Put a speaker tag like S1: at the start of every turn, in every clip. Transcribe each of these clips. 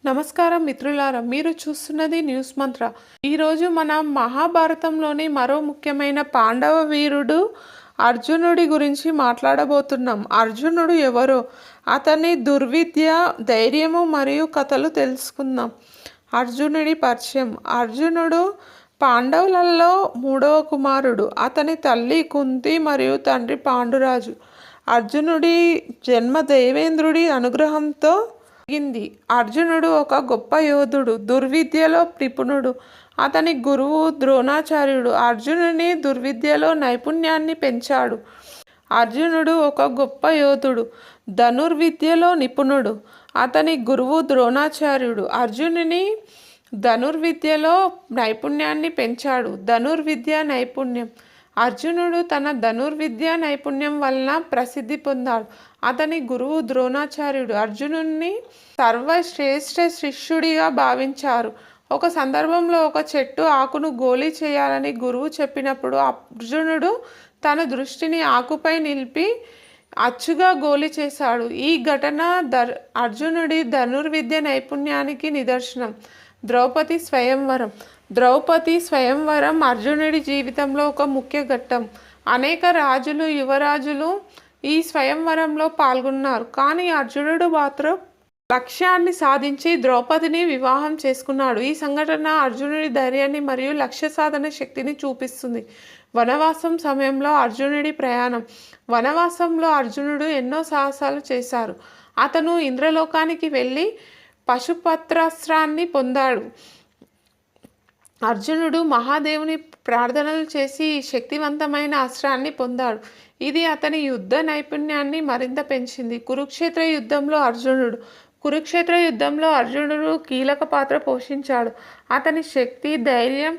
S1: నమస్కారం మిత్రులారా, మీరు చూస్తున్నది న్యూస్ మంత్ర. ఈరోజు మనం మహాభారతంలోని మరో ముఖ్యమైన పాండవ వీరుడు అర్జునుడి గురించి మాట్లాడబోతున్నాం. అర్జునుడు ఎవరో, అతని దుర్విద్య, ధైర్యము మరియు కథలు తెలుసుకుందాం. అర్జునుడి పరిచయం. అర్జునుడు పాండవులలో మూడవ కుమారుడు. అతని తల్లి కుంతి మరియు తండ్రి పాండురాజు. అర్జునుడి జన్మ దేవేంద్రుడి అనుగ్రహంతో జరిగింది. అర్జునుడు ఒక గొప్ప యోధుడు, దుర్విద్యలో నిపుణుడు. అతని గురువు ద్రోణాచార్యుడు అర్జునుని దుర్విద్యలో నైపుణ్యాన్ని పెంచాడు. అర్జునుడు ఒక గొప్ప యోధుడు, ధనుర్విద్యలో నిపుణుడు. అతని గురువు ద్రోణాచార్యుడు అర్జునుని ధనుర్విద్యలో నైపుణ్యాన్ని పెంచాడు. ధనుర్విద్య నైపుణ్యం. అర్జునుడు తన ధనుర్విద్య నైపుణ్యం వలన ప్రసిద్ధి పొందాడు. అతని గురువు ద్రోణాచార్యుడు అర్జునుడిని సర్వశ్రేష్ఠ శిష్యుడిగా భావించారు. ఒక సందర్భంలో ఒక చెట్టు ఆకును గోళీ చేయాలని గురువు చెప్పినప్పుడు అర్జునుడు తన దృష్టిని ఆకుపై నిలిపి అచ్చుగా గోళీ చేశాడు. ఈ ఘటన అర్జునుడి ధనుర్విద్య నైపుణ్యానికి నిదర్శనం. ద్రౌపది స్వయంవరం. ద్రౌపది స్వయంవరం అర్జునుడి జీవితంలో ఒక ముఖ్య ఘట్టం. అనేక రాజులు, యువరాజులు ఈ స్వయంవరంలో పాల్గొన్నారు. కానీ అర్జునుడు మాత్రం లక్ష్యాన్ని సాధించి ద్రౌపదిని వివాహం చేసుకున్నాడు. ఈ సంఘటన అర్జునుడి ధైర్యాన్ని మరియు లక్ష్య సాధన శక్తిని చూపిస్తుంది. వనవాసం సమయంలో అర్జునుడి ప్రయాణం. వనవాసంలో అర్జునుడు ఎన్నో సాహసాలు చేశారు. అతను ఇంద్రలోకానికి వెళ్ళి పశుపత్రాస్త్రాన్ని పొందాడు. అర్జునుడు మహాదేవుని ప్రార్థనలు చేసి శక్తివంతమైన అస్త్రాన్ని పొందాడు. ఇది అతని యుద్ధ నైపుణ్యాన్ని మరింత పెంచింది. కురుక్షేత్ర యుద్ధంలో అర్జునుడు కీలక పాత్ర పోషించాడు. అతని శక్తి, ధైర్యం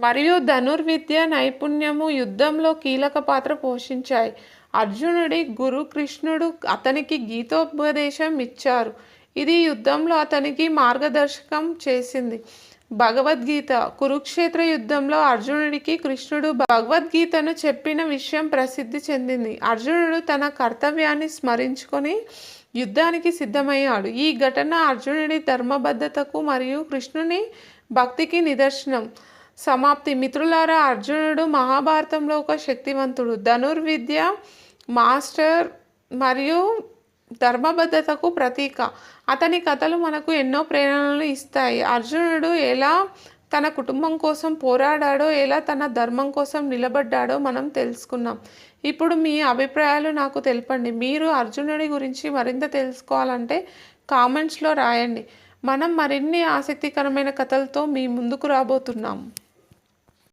S1: మరియు ధనుర్విద్య నైపుణ్యము యుద్ధంలో కీలక పాత్ర పోషించాయి. అర్జునుడి గురు కృష్ణుడు అతనికి గీతోపదేశం ఇచ్చారు. ఇది యుద్ధంలో అతనికి మార్గదర్శకం చేసింది. భగవద్గీత. కురుక్షేత్ర యుద్ధంలో అర్జునుడికి కృష్ణుడు భగవద్గీతను చెప్పిన విషయం ప్రసిద్ధి చెందింది. అర్జునుడు తన కర్తవ్యాన్ని స్మరించుకొని యుద్ధానికి సిద్ధమయ్యాడు. ఈ ఘటన అర్జునుడి ధర్మబద్ధతకు మరియు కృష్ణుని భక్తికి నిదర్శనం. సమాప్తి. మిత్రులారా, అర్జునుడు మహాభారతంలో ఒక శక్తివంతుడు, ధనుర్విద్య మాస్టర్ మరియు ధర్మబద్ధతకు ప్రతీక. అతని కథలు మనకు ఎన్నో ప్రేరణలు ఇస్తాయి. అర్జునుడు ఎలా తన కుటుంబం కోసం పోరాడాడో, ఎలా తన ధర్మం కోసం నిలబడ్డాడో మనం తెలుసుకున్నాం. ఇప్పుడు మీ అభిప్రాయాలు నాకు తెలపండి. మీరు అర్జునుడి గురించి మరింత తెలుసుకోవాలంటే కామెంట్స్లో రాయండి. మనం మరిన్ని ఆసక్తికరమైన కథలతో మీ ముందుకు రాబోతున్నాం.